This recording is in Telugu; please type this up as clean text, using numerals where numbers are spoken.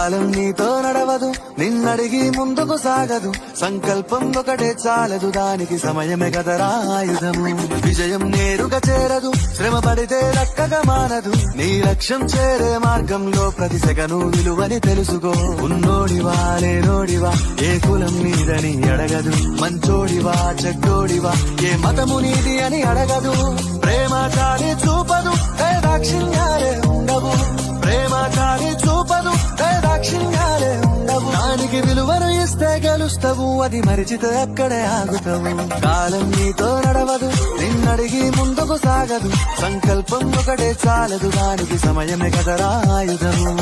కాలం నీతో నడవదు, నిన్నడిగి ముందుకు సాగదు. సంకల్పం ఒకటే చాలదు, దానికి సమయమే కదరా ఆయుధము. విజయం నేరుగా చేరదు, శ్రమ పడితే దక్కగా మానదు. నీ లక్ష్యం చేరే మార్గంలో ప్రతి సెకను విలువని తెలుసుకో. ఉన్నోడివా లేనోడివా, ఏ కులం నీదని అడగదు. మంచోడివా చెడ్డోడివా, ఏ మతము నీది అని అడగదు. ప్రేమ చాలి చూపదు, దాక్షిణ్యాలే ఉండవు. ప్రేమ చాలి చూపదు, దాక్షిణ్యాలే ఉండవు. దానికి విలువను ఇస్తే గెలుస్తావు, అది మరిచితే అక్కడే ఆగుతావు. కాలం నీతో నడవదు, నిన్నడిగి ముందుకు సాగదు. సంకల్పం ఒకటే చాలదు, దానికి సమయమే కదరా ఆయుధము.